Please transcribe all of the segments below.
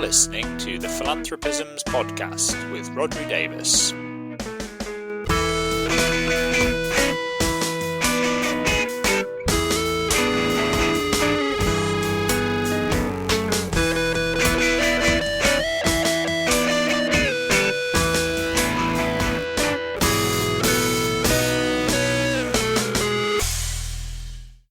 listening to the Philanthropisms podcast with Rodri Davis.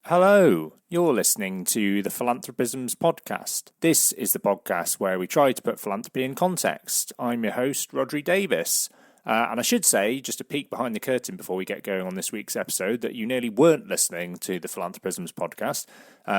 Hello, you're listening to the Philanthropisms podcast. This is the podcast where we try to put philanthropy in context. I'm your host, Rodri Davis. And I should say, just a peek behind the curtain before we get going on this week's episode, that you nearly weren't listening to the Philanthropisms podcast,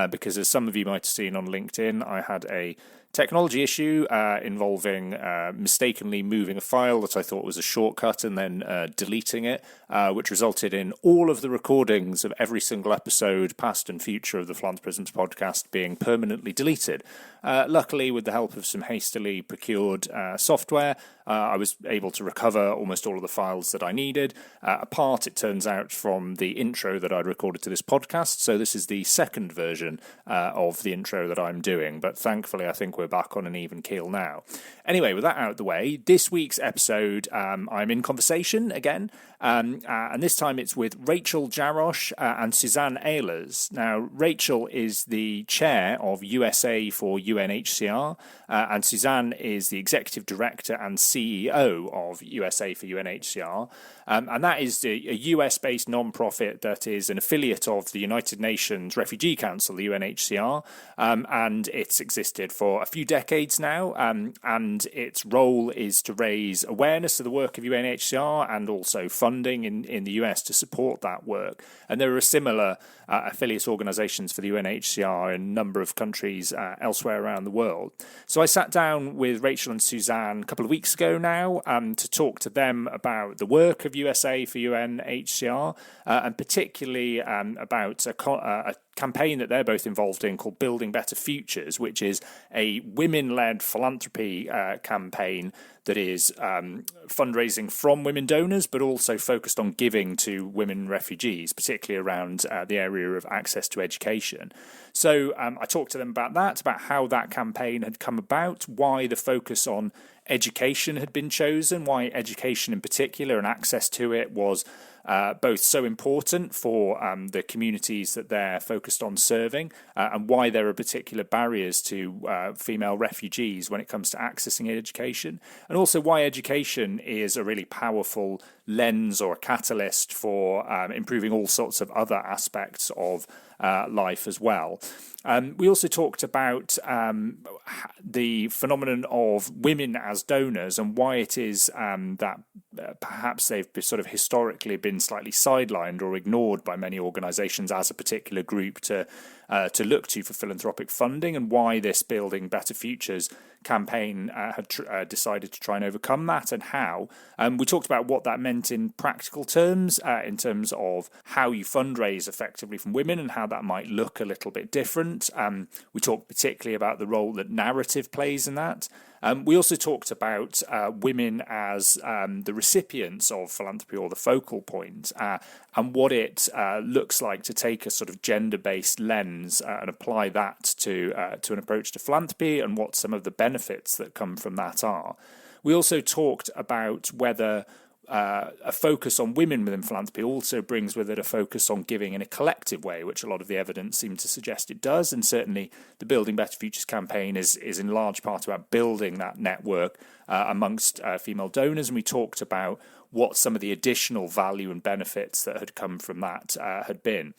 because as some of you might have seen on LinkedIn, I had a technology issue involving mistakenly moving a file that I thought was a shortcut and then deleting it, which resulted in all of the recordings of every single episode, past and future, of the Philanthropisms podcast being permanently deleted. Luckily, with the help of some hastily procured software, I was able to recover almost all of the files that I needed, apart, it turns out, from the intro that I'd recorded to this podcast. So this is the second version of the intro that I'm doing, but thankfully I think we're back on an even keel now. Anyway, with that out of the way, this week's episode, I'm in conversation again, and this time it's with Rachael Jarosh and Suzanne Ehlers. Now, Rachael is the chair of USA for UNHCR, and Suzanne is the executive director and CEO of USA for UNHCR, and that is a US-based non-profit that is an affiliate of the United Nations Refugee Council, the UNHCR, and it's existed for a few decades now, and its role is to raise awareness of the work of UNHCR and also funding in the US to support that work. And there are similar affiliate organisations for the UNHCR in a number of countries elsewhere around the world. So I sat down with Rachael and Suzanne a couple of weeks ago now to talk to them about the work of USA for UNHCR, and particularly about a campaign that they're both involved in called Building Better Futures, which is a women-led philanthropy campaign that is fundraising from women donors, but also focused on giving to women refugees, particularly around the area of access to education. So I talked to them about that, about how that campaign had come about, why the focus on education had been chosen, why education in particular and access to it was both so important for the communities that they're focused on serving, and why there are particular barriers to female refugees when it comes to accessing education, and also why education is a really powerful lens or a catalyst for improving all sorts of other aspects of life as well. We also talked about the phenomenon of women as donors and why it is that perhaps they've sort of historically been slightly sidelined or ignored by many organisations as a particular group to look to for philanthropic funding, and why this Building Better Futures campaign had decided to try and overcome that, and how. We talked about what that meant in practical terms, in terms of how you fundraise effectively from women and how that might look a little bit different. We talked particularly about the role that narrative plays in that. We also talked about women as the recipients of philanthropy, or the focal point, and what it looks like to take a sort of gender-based lens and apply that to an approach to philanthropy, and what some of the benefits that come from that are. We also talked about whether a focus on women within philanthropy also brings with it a focus on giving in a collective way, which a lot of the evidence seems to suggest it does. And certainly the Building Better Futures campaign is in large part about building that network amongst female donors. And we talked about what some of the additional value and benefits that had come from that had been.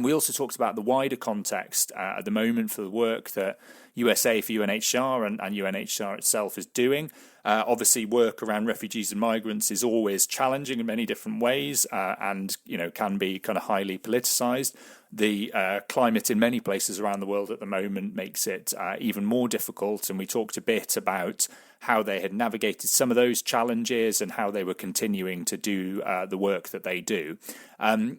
We also talked about the wider context at the moment for the work that USA for UNHCR and UNHCR itself is doing. Obviously, work around refugees and migrants is always challenging in many different ways, and can be kind of highly politicised. The climate in many places around the world at the moment makes it even more difficult, and we talked a bit about how they had navigated some of those challenges and how they were continuing to do the work that they do.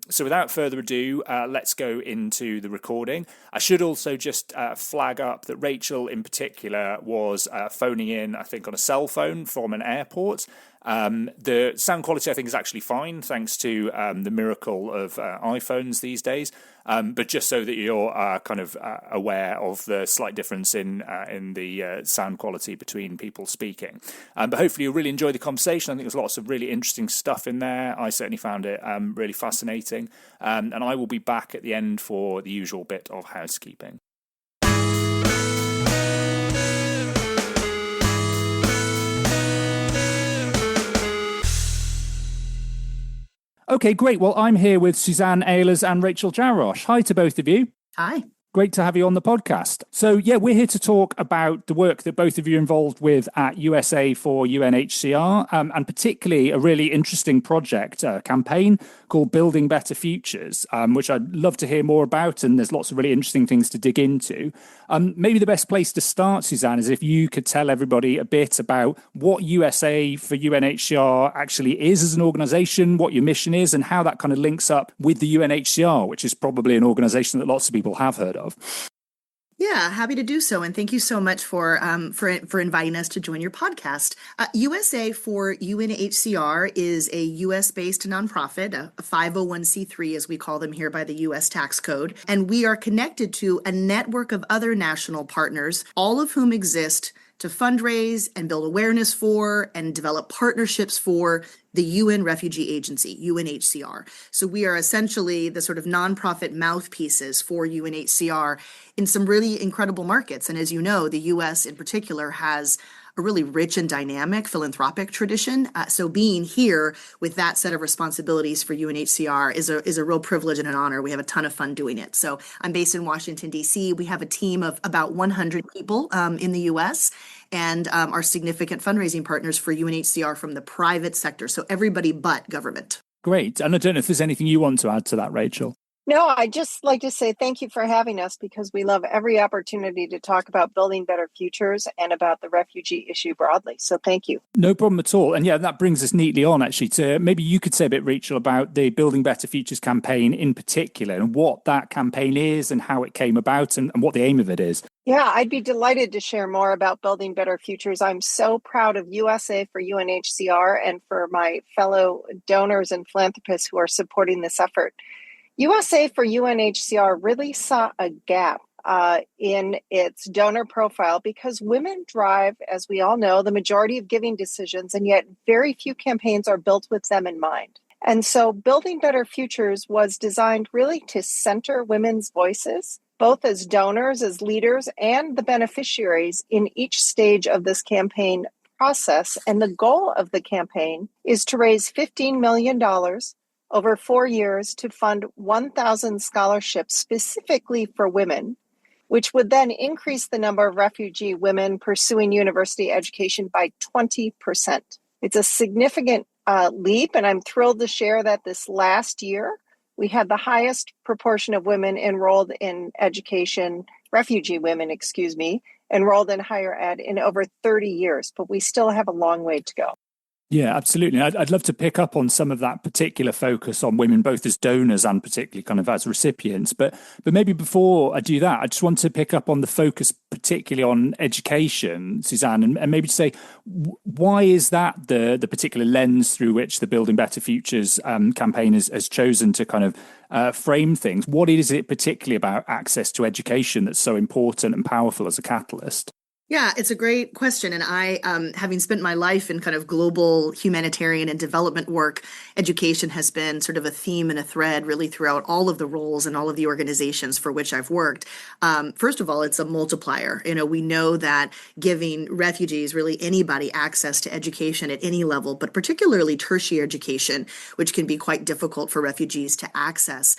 So without further ado, let's go into the recording. I should also just flag up that Rachael in particular was phoning in, I think, on a cell phone from an airport. The sound quality, I think, is actually fine, thanks to the miracle of iPhones these days. But just so that you're kind of aware of the slight difference in the sound quality between people speaking. But hopefully you'll really enjoy the conversation. I think there's lots of really interesting stuff in there. I certainly found it really fascinating. And I will be back at the end for the usual bit of housekeeping. Okay, great. Well, I'm here with Suzanne Ehlers and Rachael Jarosh. Hi to both of you. Hi. Great to have you on the podcast. So, yeah, we're here to talk about the work that both of you are involved with at USA for UNHCR, and particularly a really interesting project, campaign called Building Better Futures, which I'd love to hear more about, and there's lots of really interesting things to dig into. Maybe the best place to start, Suzanne, is if you could tell everybody a bit about what USA for UNHCR actually is as an organisation, what your mission is, and how that kind of links up with the UNHCR, which is probably an organisation that lots of people have heard of. Yeah, happy to do so. And thank you so much for inviting us to join your podcast. USA for UNHCR is a US-based nonprofit, a 501c3, as we call them here by the US tax code. And we are connected to a network of other national partners, all of whom exist to fundraise and build awareness for and develop partnerships for the UN Refugee Agency, UNHCR. So we are essentially the sort of nonprofit mouthpieces for UNHCR in some really incredible markets. And as you know, the US in particular has a really rich and dynamic philanthropic tradition. So being here with that set of responsibilities for UNHCR is a real privilege and an honor. We have a ton of fun doing it. So I'm based in Washington, D.C. We have a team of about 100 people in the U.S. and are significant fundraising partners for UNHCR from the private sector. So everybody but government. Great. And I don't know if there's anything you want to add to that, Rachael. No, I'd just like to say thank you for having us because we love every opportunity to talk about building better futures and about the refugee issue broadly. So thank you. No problem at all. And yeah, that brings us neatly on actually to maybe you could say a bit, Rachael, about the Building Better Futures campaign in particular and what that campaign is and how it came about and what the aim of it is. Yeah, I'd be delighted to share more about Building Better Futures. I'm so proud of USA for UNHCR and for my fellow donors and philanthropists who are supporting this effort. USA for UNHCR really saw a gap in its donor profile because women drive, as we all know, the majority of giving decisions, and yet very few campaigns are built with them in mind. And so Building Better Futures was designed really to center women's voices, both as donors, as leaders, and the beneficiaries in each stage of this campaign process. And the goal of the campaign is to raise $15 million over 4 years to fund 1,000 scholarships specifically for women, which would then increase the number of refugee women pursuing university education by 20%. It's a significant leap, and I'm thrilled to share that this last year, we had the highest proportion of women enrolled in education, refugee women, enrolled in higher ed in over 30 years, but we still have a long way to go. Yeah, absolutely. I'd love to pick up on some of that particular focus on women, both as donors and particularly kind of as recipients. But maybe before I do that, I just want to pick up on the focus particularly on education, Suzanne, and maybe to say, why is that the particular lens through which the Building Better Futures campaign has chosen to kind of frame things? What is it particularly about access to education that's so important and powerful as a catalyst? Yeah, it's a great question. And I, having spent my life in kind of global humanitarian and development work, education has been sort of a theme and a thread really throughout all of the roles and all of the organizations for which I've worked. First of all, it's a multiplier. We know that giving refugees, really anybody, access to education at any level, but particularly tertiary education, which can be quite difficult for refugees to access,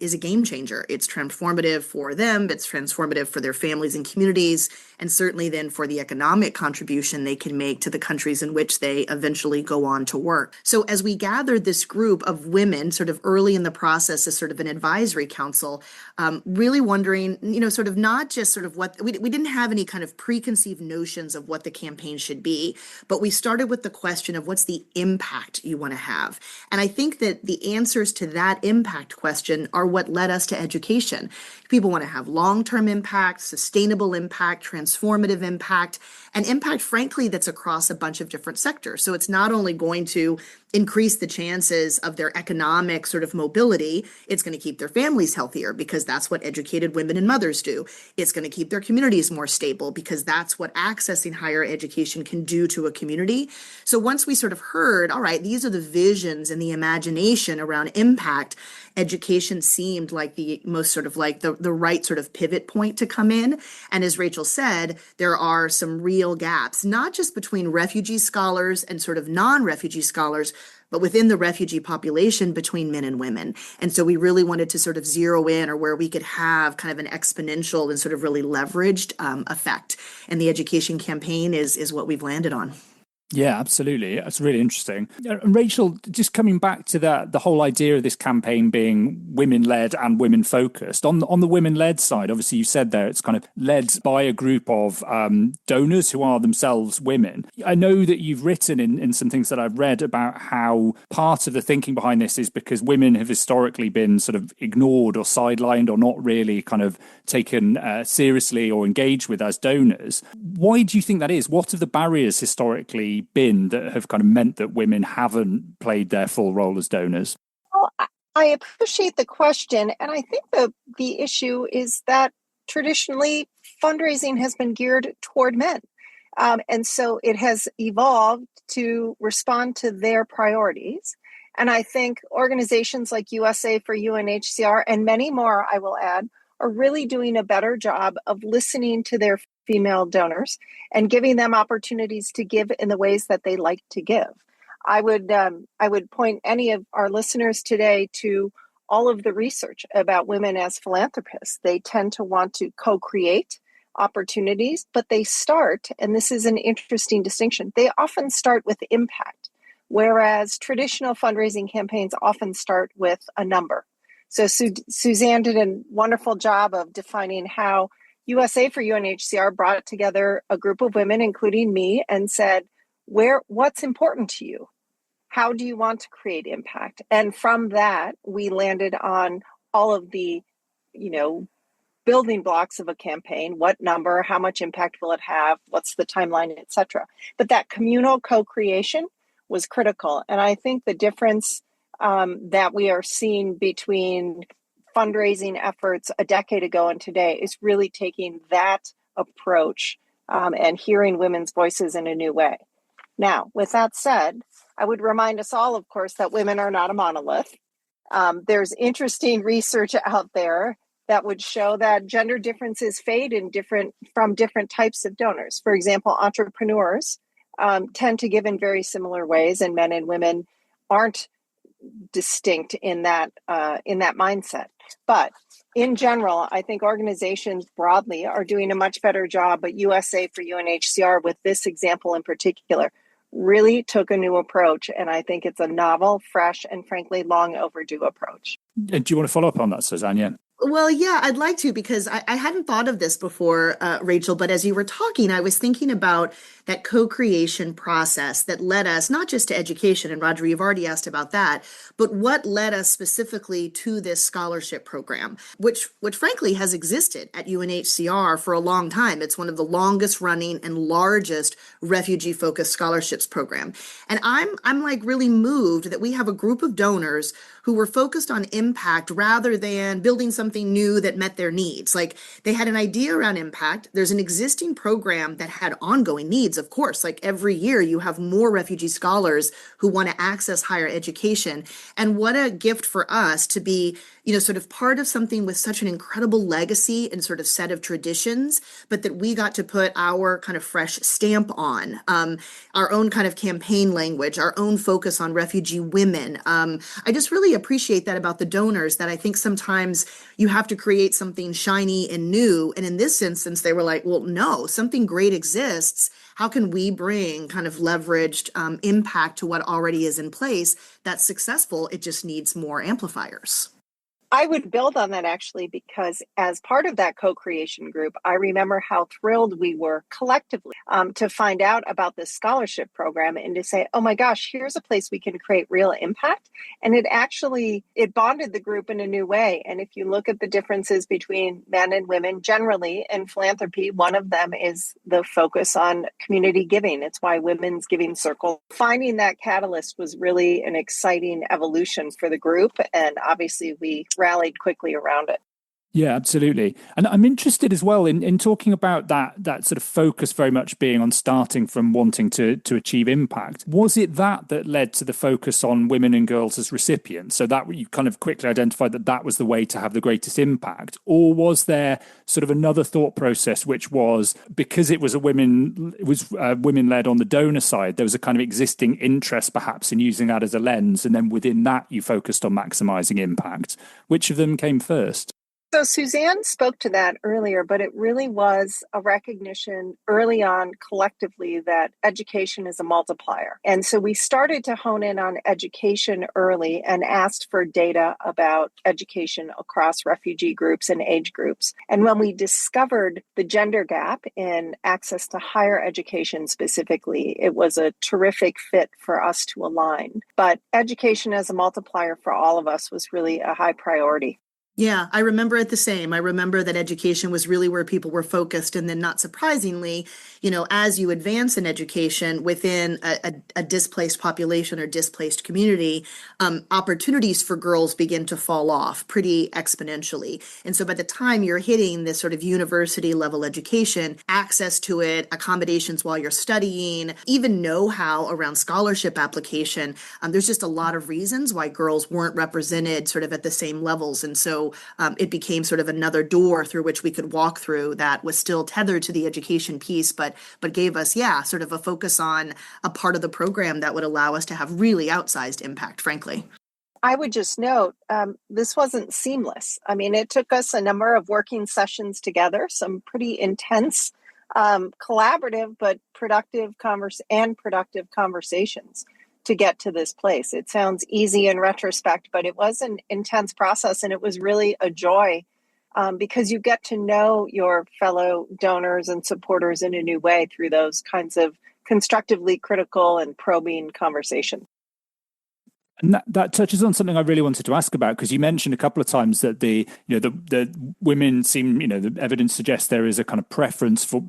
is a game changer. It's transformative for them. It's transformative for their families and communities, and certainly then for the economic contribution they can make to the countries in which they eventually go on to work. So as we gathered this group of women sort of early in the process as sort of an advisory council, really wondering, sort of not just sort of what, we didn't have any kind of preconceived notions of what the campaign should be, but we started with the question of what's the impact you want to have. And I think that the answers to that impact question are what led us to education. People want to have long-term impact, sustainable impact, transformative impact, and impact, frankly, that's across a bunch of different sectors. So it's not only going to increase the chances of their economic sort of mobility, it's going to keep their families healthier because that's what educated women and mothers do. It's going to keep their communities more stable because that's what accessing higher education can do to a community. So once we sort of heard, all right, these are the visions and the imagination around impact, education seemed like the most sort of like the right sort of pivot point to come in. And as Rachael said, there are some real gaps, not just between refugee scholars and sort of non-refugee scholars, but within the refugee population between men and women. And so we really wanted to sort of zero in, or where we could have kind of an exponential and sort of really leveraged effect. And the education campaign is what we've landed on. Yeah, absolutely. That's really interesting. And Rachael, just coming back to the whole idea of this campaign being women-led and women-focused. On the women-led side, obviously you said there it's kind of led by a group of donors who are themselves women. I know that you've written in some things that I've read about how part of the thinking behind this is because women have historically been sort of ignored or sidelined or not really kind of taken seriously or engaged with as donors. Why do you think that is? What have the barriers historically been that have kind of meant that women haven't played their full role as donors? Well, I appreciate the question. And I think the issue is that traditionally fundraising has been geared toward men. And so it has evolved to respond to their priorities. And I think organizations like USA for UNHCR and many more, I will add, are really doing a better job of listening to their female donors and giving them opportunities to give in the ways that they like to give. I would point any of our listeners today to all of the research about women as philanthropists. They tend to want to co-create opportunities, but they start, and this is an interesting distinction, they often start with impact, whereas traditional fundraising campaigns often start with a number. So Suzanne did a wonderful job of defining how USA for UNHCR brought together a group of women, including me, and said, what's important to you? How do you want to create impact? And from that, we landed on all of the, building blocks of a campaign. What number, how much impact will it have? What's the timeline, et cetera. But that communal co-creation was critical. And I think the difference that we are seeing between fundraising efforts a decade ago and today is really taking that approach and hearing women's voices in a new way. Now, with that said, I would remind us all, of course, that women are not a monolith. There's interesting research out there that would show that gender differences fade from different types of donors. For example, entrepreneurs tend to give in very similar ways, and men and women aren't distinct in that mindset. But in general, I think organizations broadly are doing a much better job, but USA for UNHCR, with this example in particular, really took a new approach. And I think it's a novel, fresh, and frankly, long overdue approach. Do you want to follow up on that, Suzanne? Yeah. Well, yeah, I'd like to, because I hadn't thought of this before, Rachael, but as you were talking, I was thinking about that co-creation process that led us not just to education, and Roger, you've already asked about that, but what led us specifically to this scholarship program, which frankly has existed at UNHCR for a long time. It's one of the longest running and largest refugee-focused scholarships program. And I'm like really moved that we have a group of donors who were focused on impact rather than building something new that met their needs. Like, they had an idea around impact. There's an existing program that had ongoing needs, of course. Like, every year you have more refugee scholars who want to access higher education. And what a gift for us to be sort of part of something with such an incredible legacy and sort of set of traditions, but that we got to put our kind of fresh stamp on, our own kind of campaign language, our own focus on refugee women. I just really appreciate that about the donors, that I think sometimes you have to create something shiny and new. And in this instance, they were like, well, no, something great exists. How can we bring kind of leveraged impact to what already is in place that's successful? It just needs more amplifiers. I would build on that actually, because as part of that co-creation group, I remember how thrilled we were collectively to find out about this scholarship program and to say, oh my gosh, here's a place we can create real impact. And it bonded the group in a new way. And if you look at the differences between men and women generally in philanthropy, one of them is the focus on community giving. It's why Women's Giving Circle. Finding that catalyst was really an exciting evolution for the group. And obviously we rallied quickly around it. Yeah, absolutely. And I'm interested as well in talking about that sort of focus very much being on starting from wanting to achieve impact. Was it that led to the focus on women and girls as recipients? So that you kind of quickly identified that was the way to have the greatest impact? Or was there sort of another thought process, which was because it was women-led on the donor side, there was a kind of existing interest perhaps in using that as a lens, and then within that you focused on maximizing impact? Which of them came first? So Suzanne spoke to that earlier, but it really was a recognition early on collectively that education is a multiplier. And so we started to hone in on education early and asked for data about education across refugee groups and age groups. And when we discovered the gender gap in access to higher education specifically, it was a terrific fit for us to align. But education as a multiplier for all of us was really a high priority. Yeah, I remember it the same. I remember that education was really where people were focused. And then not surprisingly, as you advance in education within a displaced population or displaced community, opportunities for girls begin to fall off pretty exponentially. And so by the time you're hitting this sort of university level education, access to it, accommodations while you're studying, even know-how around scholarship application, there's just a lot of reasons why girls weren't represented sort of at the same levels. And so it became sort of another door through which we could walk through that was still tethered to the education piece, but gave us, sort of a focus on a part of the program that would allow us to have really outsized impact, frankly. I would just note, this wasn't seamless. I mean, it took us a number of working sessions together, some pretty intense, collaborative, but productive conversations to get to this place. It sounds easy in retrospect, but it was an intense process, and it was really a joy because you get to know your fellow donors and supporters in a new way through those kinds of constructively critical and probing conversations. And that touches on something I really wanted to ask about, because you mentioned a couple of times that the women seem, the evidence suggests there is a kind of preference for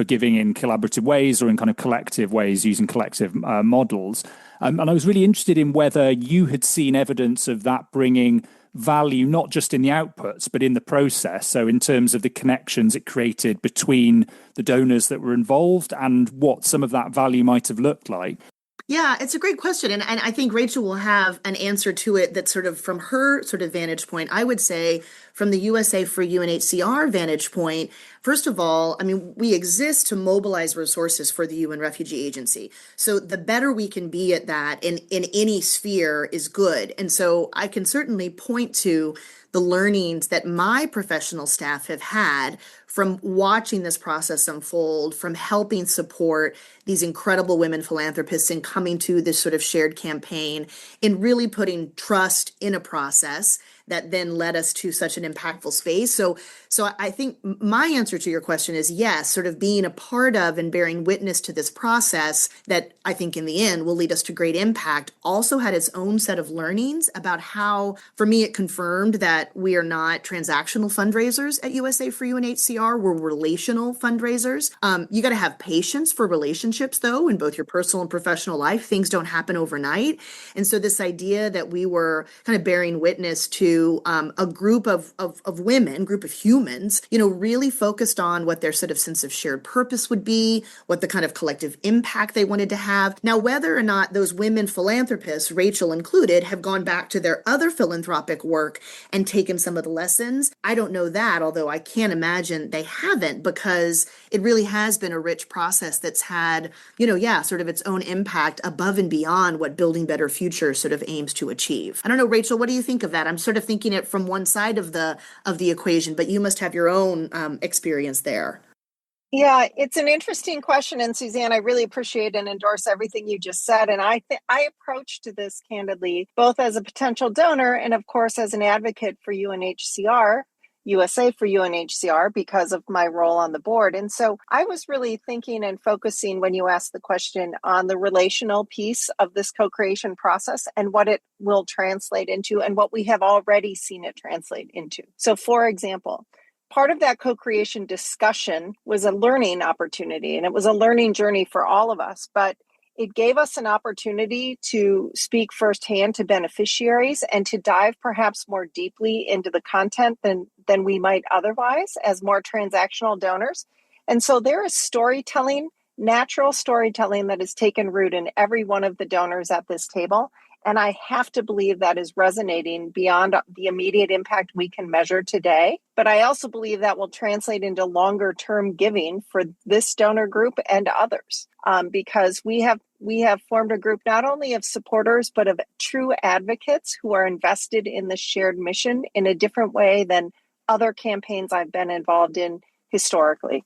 giving in collaborative ways or in kind of collective ways using collective models. And I was really interested in whether you had seen evidence of that bringing value, not just in the outputs, but in the process. So in terms of the connections it created between the donors that were involved and what some of that value might have looked like. Yeah, it's a great question. And I think Rachel will have an answer to it that's sort of from her sort of vantage point. I would say from the USA for UNHCR vantage point, first of all, I mean, we exist to mobilize resources for the UN Refugee Agency. So the better we can be at that in any sphere is good. And so I can certainly point to the learnings that my professional staff have had from watching this process unfold, from helping support these incredible women philanthropists in coming to this sort of shared campaign, in really putting trust in a process that then led us to such an impactful space. So I think my answer to your question is yes, sort of being a part of and bearing witness to this process that I think in the end will lead us to great impact also had its own set of learnings about how, for me, it confirmed that we are not transactional fundraisers at USA for UNHCR. We're relational fundraisers. You got to have patience for relationships, though, in both your personal and professional life. Things don't happen overnight. And so this idea that we were kind of bearing witness to to a group of women, group of humans, really focused on what their sort of sense of shared purpose would be, what the kind of collective impact they wanted to have. Now, whether or not those women philanthropists, Rachael included, have gone back to their other philanthropic work and taken some of the lessons, I don't know that, although I can't imagine they haven't, because it really has been a rich process that's had, sort of its own impact above and beyond what Building Better Futures sort of aims to achieve. I don't know, Rachael, what do you think of that? I'm sort of thinking it from one side of the equation, but you must have your own experience there. Yeah, it's an interesting question. And Suzanne, I really appreciate and endorse everything you just said. And I approached this candidly, both as a potential donor and, of course, as an advocate for UNHCR, USA for UNHCR, because of my role on the board. And so I was really thinking and focusing, when you asked the question, on the relational piece of this co-creation process and what it will translate into and what we have already seen it translate into. So, for example, part of that co-creation discussion was a learning opportunity, and it was a learning journey for all of us, but it gave us an opportunity to speak firsthand to beneficiaries and to dive perhaps more deeply into the content than we might otherwise as more transactional donors. And so there is storytelling, natural storytelling, that has taken root in every one of the donors at this table. And I have to believe that is resonating beyond the immediate impact we can measure today. But I also believe that will translate into longer term giving for this donor group and others, because we have formed a group not only of supporters, but of true advocates who are invested in the shared mission in a different way than other campaigns I've been involved in historically.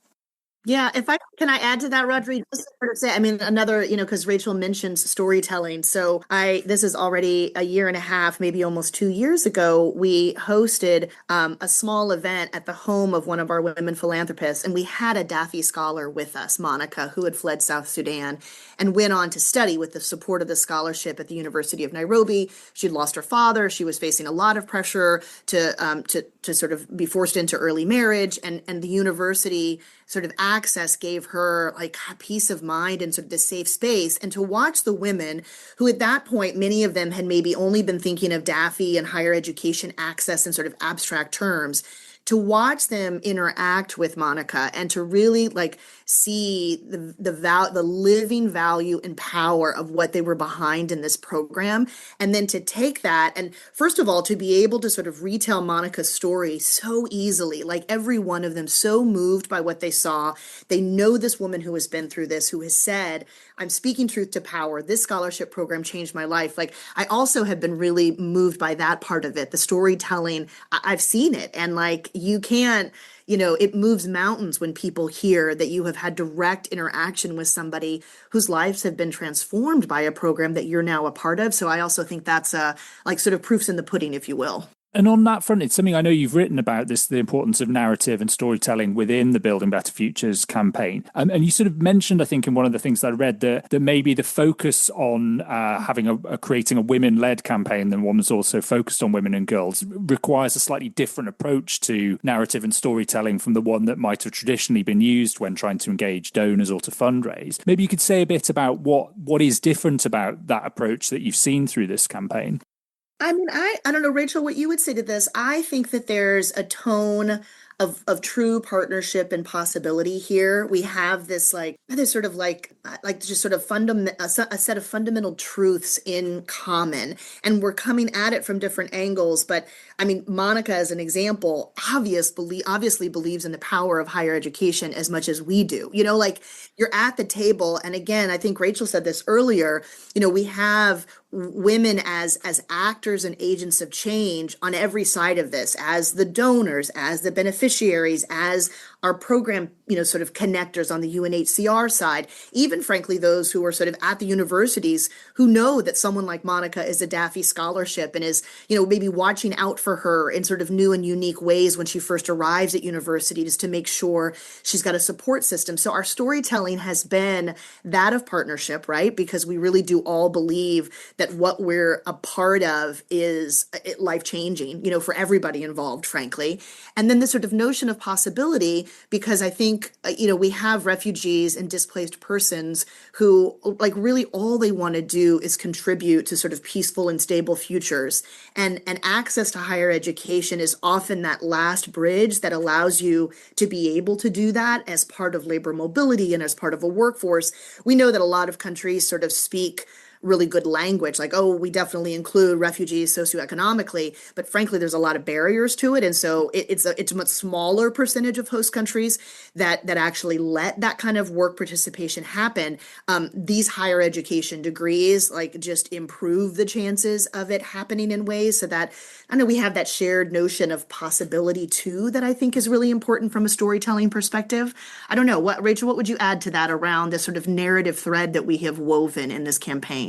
Yeah, can I add to that, Rodri? Just to sort of say, I mean, another, because Rachael mentions storytelling. So this is already a year and a half, maybe almost 2 years ago, we hosted a small event at the home of one of our women philanthropists. And we had a Daffy scholar with us, Monica, who had fled South Sudan and went on to study with the support of the scholarship at the University of Nairobi. She'd lost her father. She was facing a lot of pressure to sort of be forced into early marriage. And the university sort of access gave her like peace of mind and sort of the safe space. And to watch the women who at that point, many of them had maybe only been thinking of Daffy and higher education access in sort of abstract terms, to watch them interact with Monica and to really like see the living value and power of what they were behind in this program. And then to take that and first of all, to be able to sort of retell Monica's story so easily, like every one of them so moved by what they saw. They know this woman who has been through this, who has said, I'm speaking truth to power. This scholarship program changed my life. Like I also have been really moved by that part of it. The storytelling, I've seen it. And like, you can't, it moves mountains when people hear that you have had direct interaction with somebody whose lives have been transformed by a program that you're now a part of. So I also think that's like sort of proofs in the pudding, if you will. And on that front, it's something I know you've written about this, the importance of narrative and storytelling within the Building Better Futures campaign. And you sort of mentioned, I think, in one of the things that I read, that maybe the focus on having creating a women-led campaign than one that's also focused on women and girls requires a slightly different approach to narrative and storytelling from the one that might have traditionally been used when trying to engage donors or to fundraise. Maybe you could say a bit about what is different about that approach that you've seen through this campaign. I mean, I don't know, Rachael, what you would say to this. I think that there's a tone of true partnership and possibility here. We have this sort of just sort of a set of fundamental truths in common, and we're coming at it from different angles. But I mean, Monica, as an example, obviously believes in the power of higher education as much as we do. Like you're at the table, and again, I think Rachael said this earlier. We have women as actors and agents of change on every side of this, as the donors, as the beneficiaries, as our program, sort of connectors on the UNHCR side, even frankly, those who are sort of at the universities who know that someone like Monica is a Daffy scholarship and is, maybe watching out for her in sort of new and unique ways when she first arrives at university, just to make sure she's got a support system. So our storytelling has been that of partnership, right? Because we really do all believe that what we're a part of is life-changing, for everybody involved, frankly. And then the sort of notion of possibility, because I think, we have refugees and displaced persons who like really all they want to do is contribute to sort of peaceful and stable futures. And access to higher education is often that last bridge that allows you to be able to do that as part of labor mobility and as part of a workforce. We know that a lot of countries sort of speak really good language, like, oh, we definitely include refugees socioeconomically, but frankly, there's a lot of barriers to it. And so it's a much smaller percentage of host countries that actually let that kind of work participation happen. These higher education degrees like just improve the chances of it happening in ways so that, I know we have that shared notion of possibility too, that I think is really important from a storytelling perspective. I don't know, Rachel, what would you add to that around this sort of narrative thread that we have woven in this campaign?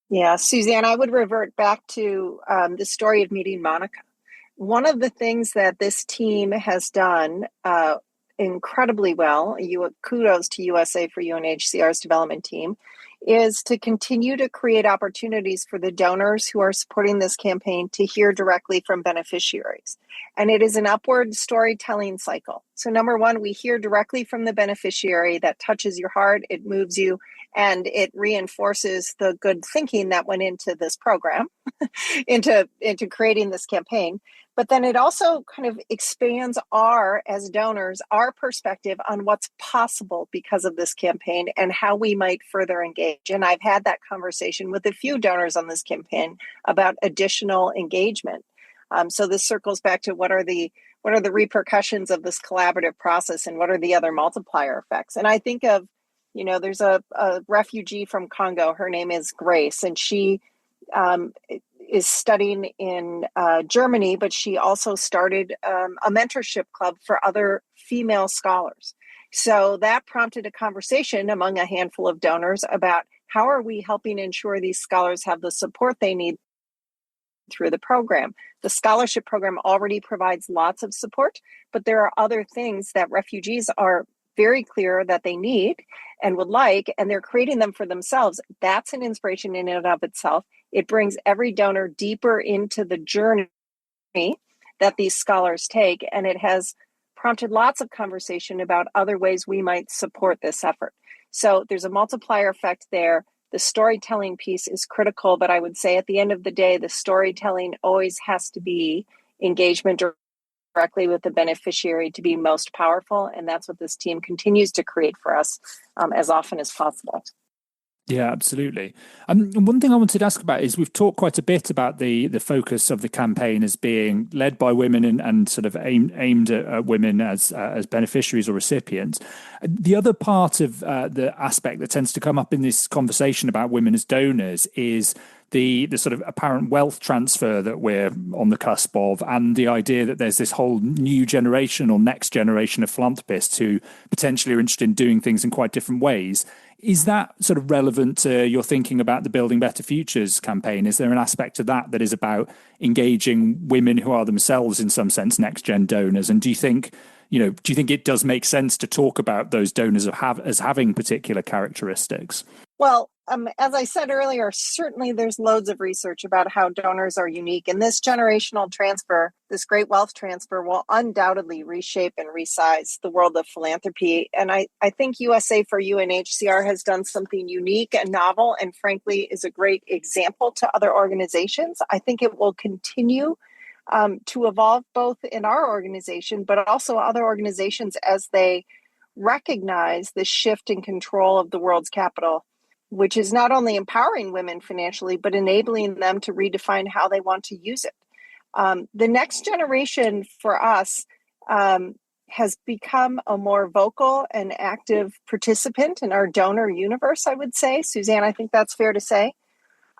Yeah, Suzanne, I would revert back to the story of meeting Monica. One of the things that this team has done incredibly well, kudos to USA for UNHCR's development team, is to continue to create opportunities for the donors who are supporting this campaign to hear directly from beneficiaries. And it is an upward storytelling cycle. So number one, we hear directly from the beneficiary. That touches your heart, it moves you, and it reinforces the good thinking that went into this program, into creating this campaign. But then it also kind of expands as donors, our perspective on what's possible because of this campaign and how we might further engage. And I've had that conversation with a few donors on this campaign about additional engagement. So this circles back to what are the repercussions of this collaborative process and what are the other multiplier effects? And I think of, there's a refugee from Congo. Her name is Grace, and she is studying in Germany, but she also started a mentorship club for other female scholars. So that prompted a conversation among a handful of donors about how are we helping ensure these scholars have the support they need through the program. The scholarship program already provides lots of support, but there are other things that refugees are very clear that they need and would like, and they're creating them for themselves. That's an inspiration in and of itself. It brings every donor deeper into the journey that these scholars take, and it has prompted lots of conversation about other ways we might support this effort. So there's a multiplier effect there. The storytelling piece is critical, but I would say at the end of the day, the storytelling always has to be engagement directly with the beneficiary to be most powerful. And that's what this team continues to create for us as often as possible. Yeah, absolutely. One thing I wanted to ask about is we've talked quite a bit about the focus of the campaign as being led by women and sort of aimed at women as beneficiaries or recipients. The other part of the aspect that tends to come up in this conversation about women as donors is the sort of apparent wealth transfer that we're on the cusp of, and the idea that there's this whole new generation or next generation of philanthropists who potentially are interested in doing things in quite different ways. Is that sort of relevant to your thinking about the Building Better Futures campaign? Is there an aspect of that is about engaging women who are themselves, in some sense, next-gen donors? And do you think it does make sense to talk about those donors as having particular characteristics? Well, as I said earlier, certainly there's loads of research about how donors are unique. And this generational transfer, this great wealth transfer, will undoubtedly reshape and resize the world of philanthropy. And I think USA for UNHCR has done something unique and novel, and frankly is a great example to other organizations. I think it will continue to evolve both in our organization, but also other organizations as they recognize the shift in control of the world's capital, which is not only empowering women financially, but enabling them to redefine how they want to use it. The next generation for us has become a more vocal and active participant in our donor universe, I would say. Suzanne, I think that's fair to say.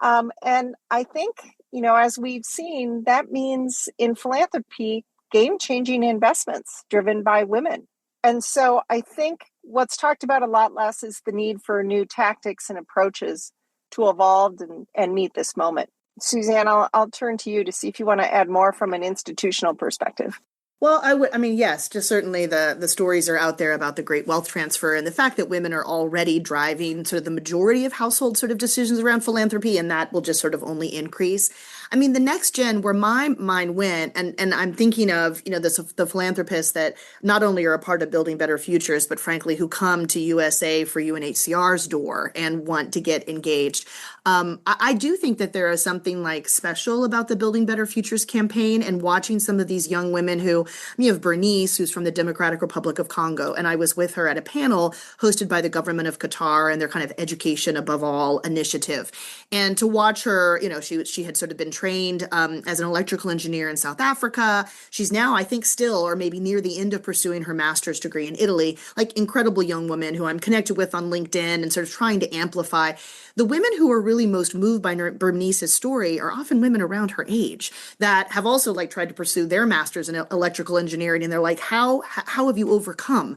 And I think, as we've seen, that means in philanthropy, game-changing investments driven by women. And so I think what's talked about a lot less is the need for new tactics and approaches to evolve and meet this moment. Suzanne, I'll turn to you to see if you want to add more from an institutional perspective. Well, I mean, yes, just certainly the stories are out there about the great wealth transfer and the fact that women are already driving sort of the majority of household sort of decisions around philanthropy, and that will just sort of only increase. I mean, the next gen where my mind went, and I'm thinking of, the philanthropists that not only are a part of building better futures, but frankly, who come to USA for UNHCR's door and want to get engaged. I do think that there is something like special about the Building Better Futures campaign and watching some of these young women who, you have Bernice, who's from the Democratic Republic of Congo, and I was with her at a panel hosted by the government of Qatar and their kind of education above all initiative. And to watch her, she had sort of been trained as an electrical engineer in South Africa. She's now, I think, still or maybe near the end of pursuing her master's degree in Italy. Like incredible young woman who I'm connected with on LinkedIn and sort of trying to amplify. The women who are really most moved by Bernice's story are often women around her age that have also like tried to pursue their masters in electrical engineering, and they're like, how have you overcome,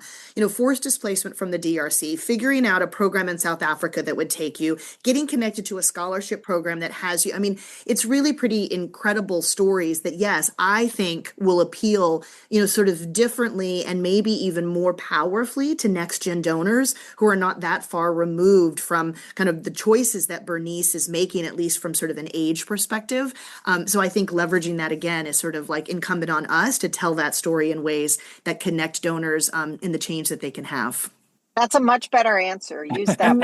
forced displacement from the DRC, figuring out a program in South Africa that would take you, getting connected to a scholarship program that has you. I mean, it's really pretty incredible stories that, yes, I think will appeal, sort of differently and maybe even more powerfully to next gen donors who are not that far removed from kind of the choices that Bernice is making, at least from sort of an age perspective. So I think leveraging that again is sort of like incumbent on us to tell that story in ways that connect donors in the change that they can have. That's a much better answer. Use that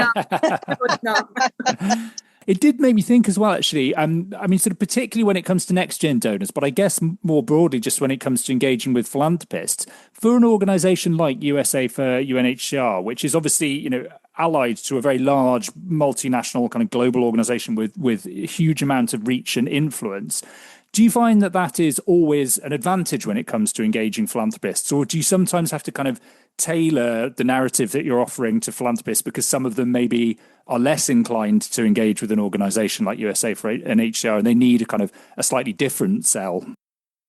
one. It did make me think as well, actually. I mean, sort of particularly when it comes to next-gen donors, but I guess more broadly, just when it comes to engaging with philanthropists, for an organisation like USA for UNHCR, which is obviously, allied to a very large multinational kind of global organisation with a huge amount of reach and influence. Do you find that is always an advantage when it comes to engaging philanthropists, or do you sometimes have to kind of tailor the narrative that you're offering to philanthropists because some of them maybe are less inclined to engage with an organisation like USA for UNHCR and they need a kind of a slightly different sell?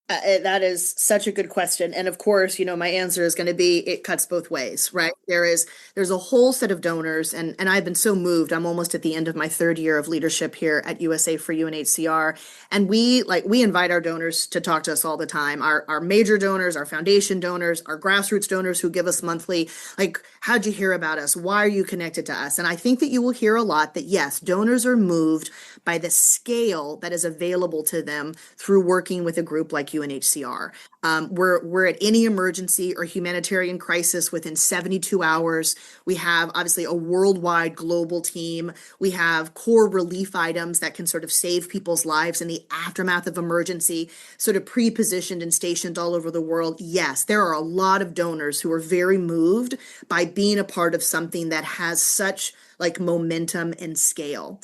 That is such a good question. And of course, my answer is going to be it cuts both ways, right? There's a whole set of donors, and I've been so moved. I'm almost at the end of my third year of leadership here at USA for UNHCR. And we invite our donors to talk to us all the time. Our major donors, our foundation donors, our grassroots donors who give us monthly, like, how'd you hear about us? Why are you connected to us? And I think that you will hear a lot that yes, donors are moved by the scale that is available to them through working with a group like UNHCR. We're at any emergency or humanitarian crisis within 72 hours. We have obviously a worldwide global team. We have core relief items that can sort of save people's lives in the aftermath of emergency, sort of pre-positioned and stationed all over the world. Yes, there are a lot of donors who are very moved by being a part of something that has such like momentum and scale.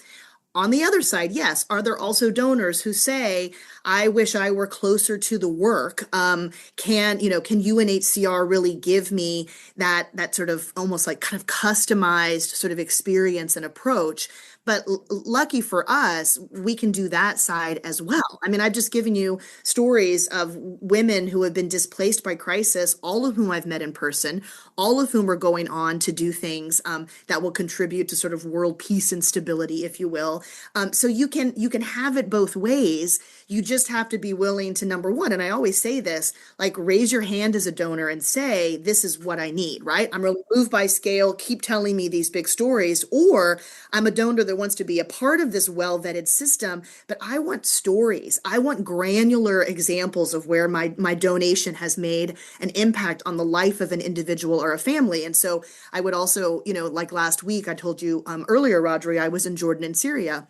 On the other side, yes, are there also donors who say, I wish I were closer to the work? Can UNHCR really give me that sort of almost like kind of customized sort of experience and approach? But lucky for us, we can do that side as well. I mean, I've just given you stories of women who have been displaced by crisis, all of whom I've met in person, all of whom are going on to do things that will contribute to sort of world peace and stability, if you will. So you can have it both ways. You just have to be willing to, number one, and I always say this, like raise your hand as a donor and say, this is what I need, right? I'm really moved by scale. Keep telling me these big stories. Or I'm a donor that wants to be a part of this well-vetted system, but I want stories. I want granular examples of where my donation has made an impact on the life of an individual or a family. And so I would also, like last week, I told you earlier, Rodri, I was in Jordan and Syria.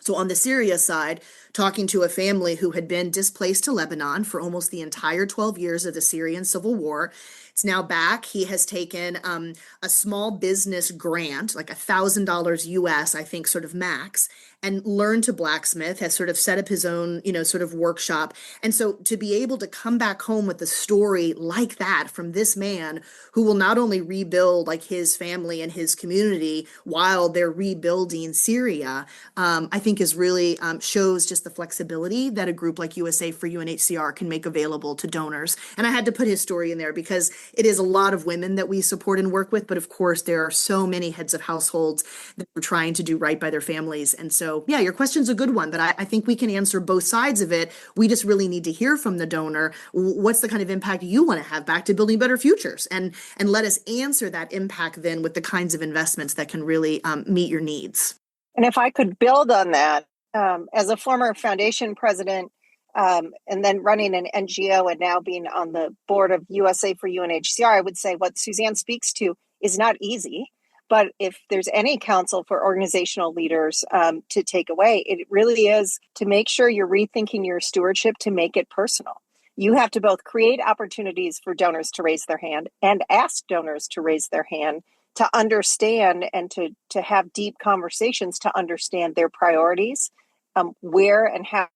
So on the Syria side, talking to a family who had been displaced to Lebanon for almost the entire 12 years of the Syrian civil war. It's now back. He has taken a small business grant, like $1,000 US, I think, sort of max, and learned to blacksmith, has sort of set up his own, sort of workshop. And so to be able to come back home with a story like that from this man who will not only rebuild like his family and his community while they're rebuilding Syria, I think think is really shows just the flexibility that a group like USA for UNHCR can make available to donors. And I had to put his story in there because it is a lot of women that we support and work with, but of course there are so many heads of households that are trying to do right by their families. And so, yeah, your question's a good one, but I think we can answer both sides of it. We just really need to hear from the donor. What's the kind of impact you want to have back to building better futures? And let us answer that impact then with the kinds of investments that can really meet your needs. And if I could build on that, as a former foundation president, and then running an NGO and now being on the board of USA for UNHCR, I would say what Suzanne speaks to is not easy. But if there's any counsel for organizational leaders to take away, it really is to make sure you're rethinking your stewardship to make it personal. You have to both create opportunities for donors to raise their hand and ask donors to raise their hand to understand and to have deep conversations to understand their priorities, where and how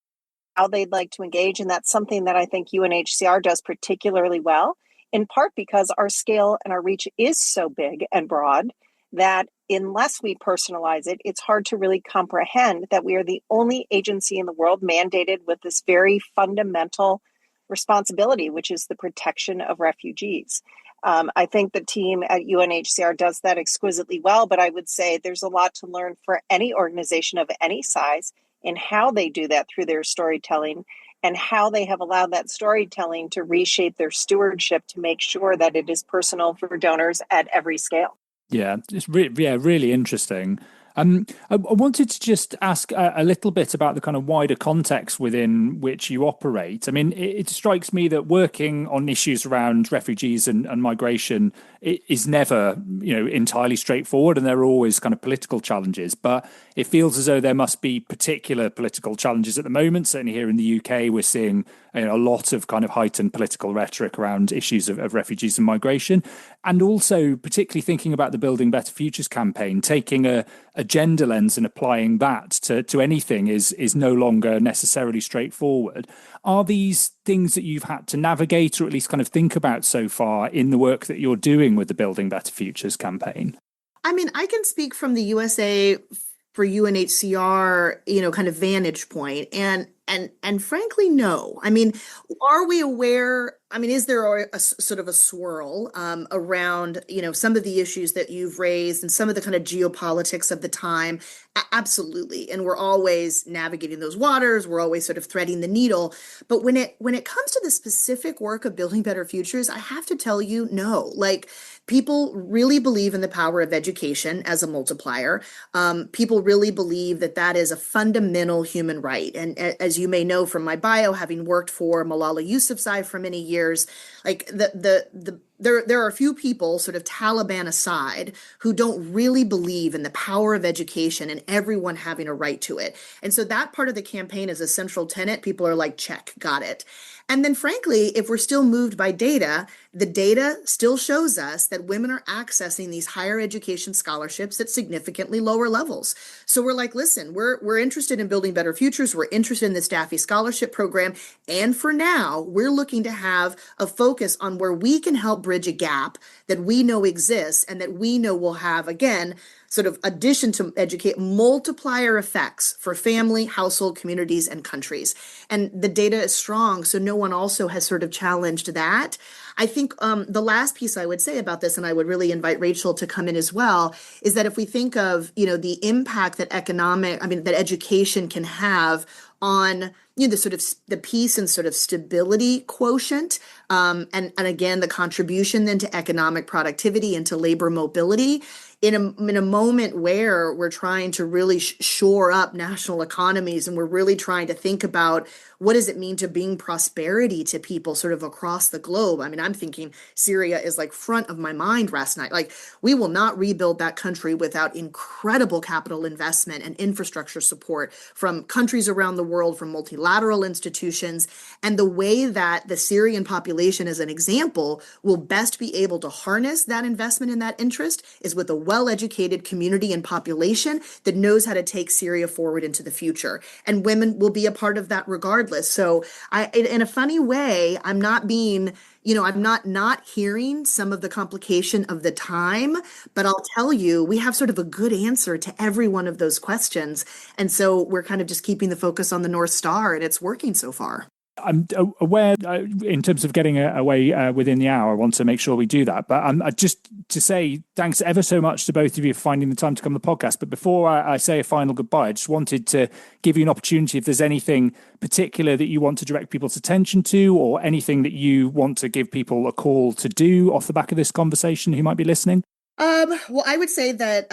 they'd like to engage. And that's something that I think UNHCR does particularly well, in part because our scale and our reach is so big and broad that unless we personalize it, it's hard to really comprehend that we are the only agency in the world mandated with this very fundamental responsibility, which is the protection of refugees. I think the team at UNHCR does that exquisitely well, but I would say there's a lot to learn for any organization of any size in how they do that through their storytelling and how they have allowed that storytelling to reshape their stewardship to make sure that it is personal for donors at every scale. Yeah, it's really interesting. I wanted to just ask a little bit about the kind of wider context within which you operate. I mean, it strikes me that working on issues around refugees and migration is never, entirely straightforward, and there are always kind of political challenges. But it feels as though there must be particular political challenges at the moment. Certainly here in the UK, we're seeing a lot of kind of heightened political rhetoric around issues of refugees and migration. And also particularly thinking about the Building Better Futures campaign, taking a gender lens and applying that to anything is no longer necessarily straightforward. Are these things that you've had to navigate or at least kind of think about so far in the work that you're doing with the Building Better Futures campaign? I mean, I can speak from the USA for UNHCR, kind of vantage point. And frankly, no. I mean, are we aware? I mean, is there a sort of a swirl around, some of the issues that you've raised and some of the kind of geopolitics of the time? Absolutely. And we're always navigating those waters. We're always sort of threading the needle. But when it comes to the specific work of building better futures, I have to tell you, no. Like, people really believe in the power of education as a multiplier. People really believe that is a fundamental human right. And as you may know from my bio, having worked for Malala Yousafzai for many years, like there are a few people, sort of Taliban aside, who don't really believe in the power of education and everyone having a right to it. And so that part of the campaign is a central tenet. People are like, check, got it. And then frankly, if we're still moved by data, the data still shows us that women are accessing these higher education scholarships at significantly lower levels. So we're like, listen, we're interested in building better futures. We're interested in the Staffy Scholarship Program. And for now, we're looking to have a focus on where we can help bridge a gap that we know exists and that we know will have, again, sort of addition to educate multiplier effects for family, household, communities, and countries. And the data is strong, so no one also has sort of challenged that. I think the last piece I would say about this, and I would really invite Rachael to come in as well, is that if we think of, the impact that that education can have on the sort of the peace and sort of stability quotient, and again the contribution then to economic productivity and to labor mobility in a moment where we're trying to really shore up national economies and we're really trying to think about what does it mean to bring prosperity to people sort of across the globe. I mean, I'm thinking Syria is like front of my mind last night. Like, we will not rebuild that country without incredible capital investment and infrastructure support from countries around the world, from multilateral institutions. And the way that the Syrian population, as an example, will best be able to harness that investment and that interest is with a well-educated community and population that knows how to take Syria forward into the future. And women will be a part of that regardless. So in a funny way, I'm not not hearing some of the complication of the time, but I'll tell you, we have sort of a good answer to every one of those questions. And so we're kind of just keeping the focus on the North Star, and it's working so far. I'm aware in terms of getting away within the hour, I want to make sure we do that. But just to say thanks ever so much to both of you for finding the time to come on the podcast. But before I say a final goodbye, I just wanted to give you an opportunity if there's anything particular that you want to direct people's attention to, or anything that you want to give people a call to do off the back of this conversation who might be listening. Well, I would say that,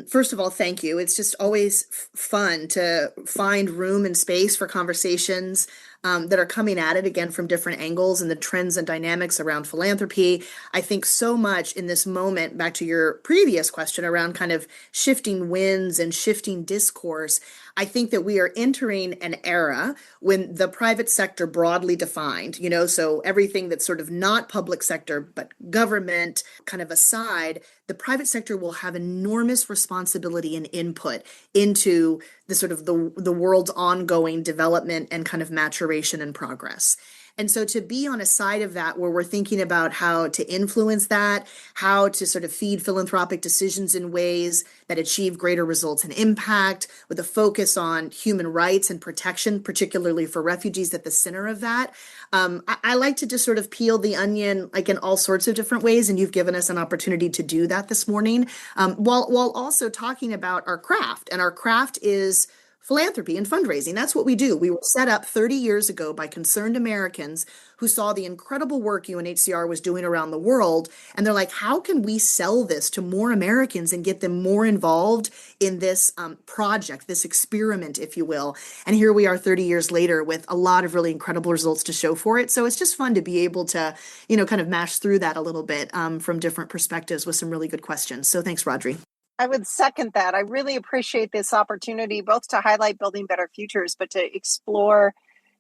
first of all, thank you. It's just always fun to find room and space for conversations that are coming at it again from different angles and the trends and dynamics around philanthropy. I think so much in this moment, back to your previous question around kind of shifting winds and shifting discourse, I think that we are entering an era when the private sector broadly defined, so everything that's sort of not public sector, but government kind of aside, the private sector will have enormous responsibility and input into the sort of the world's ongoing development and kind of maturation and progress. And so to be on a side of that where we're thinking about how to influence that, how to sort of feed philanthropic decisions in ways that achieve greater results and impact, with a focus on human rights and protection, particularly for refugees at the center of that. I like to just sort of peel the onion like in all sorts of different ways, and you've given us an opportunity to do that this morning, while also talking about our craft. And our craft is philanthropy and fundraising. That's what we do. We were set up 30 years ago by concerned Americans who saw the incredible work UNHCR was doing around the world. And they're like, how can we sell this to more Americans and get them more involved in this project, this experiment, if you will? And here we are 30 years later with a lot of really incredible results to show for it. So it's just fun to be able to, kind of mash through that a little bit from different perspectives with some really good questions. So thanks, Rodri. I would second that. I really appreciate this opportunity, both to highlight Building Better Futures, but to explore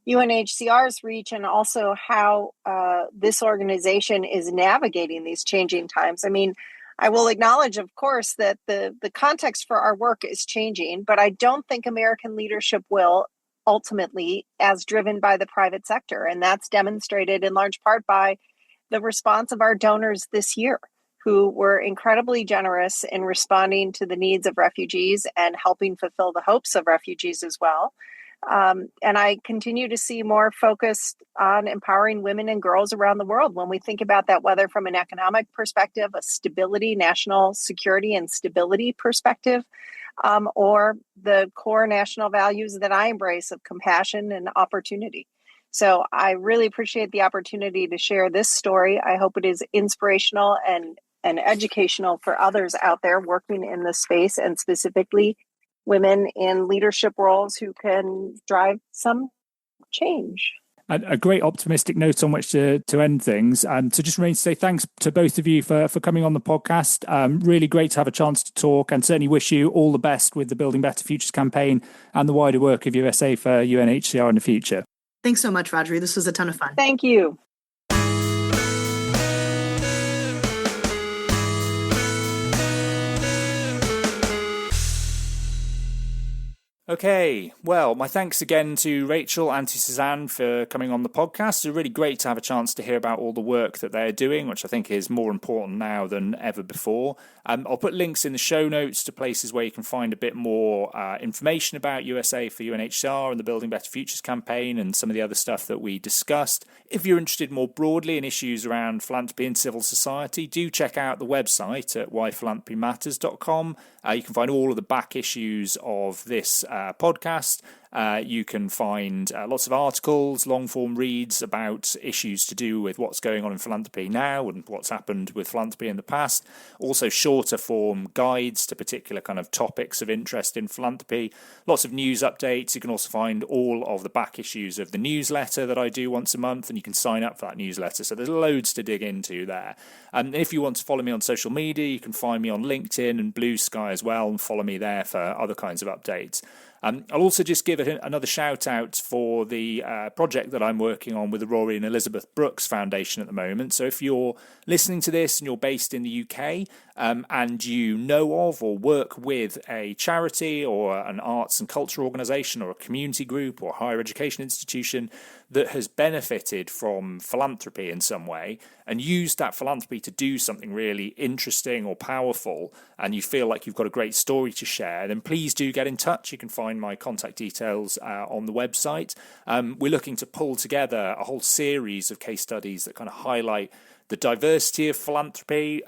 UNHCR's reach and also how this organization is navigating these changing times. I mean, I will acknowledge, of course, that the context for our work is changing, but I don't think American leadership will ultimately, as driven by the private sector. And that's demonstrated in large part by the response of our donors this year, who were incredibly generous in responding to the needs of refugees and helping fulfill the hopes of refugees as well. And I continue to see more focus on empowering women and girls around the world when we think about that, whether from an economic perspective, a stability, national security and stability perspective, or the core national values that I embrace of compassion and opportunity. So I really appreciate the opportunity to share this story. I hope it is inspirational and educational for others out there working in this space, and specifically women in leadership roles who can drive some change. A great optimistic note on which to end things. So just remains to say thanks to both of you for coming on the podcast. Really great to have a chance to talk, and certainly wish you all the best with the Building Better Futures campaign and the wider work of USA for UNHCR in the future. Thanks so much, Rodri. This was a ton of fun. Thank you. Okay, well, my thanks again to Rachael and to Suzanne for coming on the podcast. It's really great to have a chance to hear about all the work that they're doing, which I think is more important now than ever before. I'll put links in the show notes to places where you can find a bit more information about USA for UNHCR and the Building Better Futures campaign and some of the other stuff that we discussed. If you're interested more broadly in issues around philanthropy and civil society, do check out the website at whyphilanthropymatters.com. You can find all of the back issues of this podcast. You can find lots of articles, long-form reads about issues to do with what's going on in philanthropy now and what's happened with philanthropy in the past. Also shorter-form guides to particular kind of topics of interest in philanthropy. Lots of news updates. You can also find all of the back issues of the newsletter that I do once a month, and you can sign up for that newsletter. So there's loads to dig into there. And if you want to follow me on social media, you can find me on LinkedIn and Blue Sky as well, and follow me there for other kinds of updates. I'll also just give another shout out for the project that I'm working on with the Rory and Elizabeth Brooks Foundation at the moment. So if you're listening to this and you're based in the UK and you know of or work with a charity or an arts and culture organisation or a community group or higher education institution that has benefited from philanthropy in some way and used that philanthropy to do something really interesting or powerful, and you feel like you've got a great story to share, then please do get in touch. You can find my contact details on the website. We're looking to pull together a whole series of case studies that kind of highlight the diversity of philanthropy,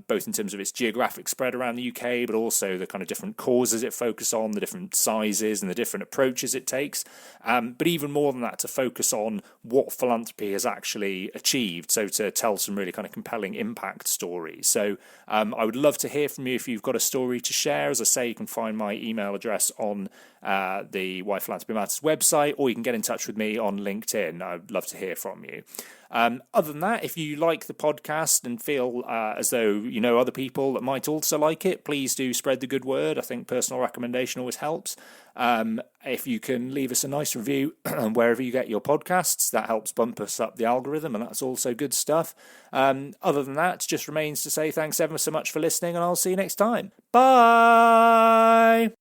both in terms of its geographic spread around the UK, but also the kind of different causes it focuses on, the different sizes and the different approaches it takes. But even more than that, to focus on what philanthropy has actually achieved. So to tell some really kind of compelling impact stories. So I would love to hear from you if you've got a story to share. As I say, you can find my email address on the Why Philanthropy Matters website, or you can get in touch with me on LinkedIn. I'd love to hear from you. Other than that, if you like the podcast and feel as though you know other people that might also like it, please do spread the good word. I think personal recommendation always helps. If you can leave us a nice review wherever you get your podcasts, that helps bump us up the algorithm, and that's also good stuff. Other than that, just remains to say thanks ever so much for listening, and I'll see you next time. Bye!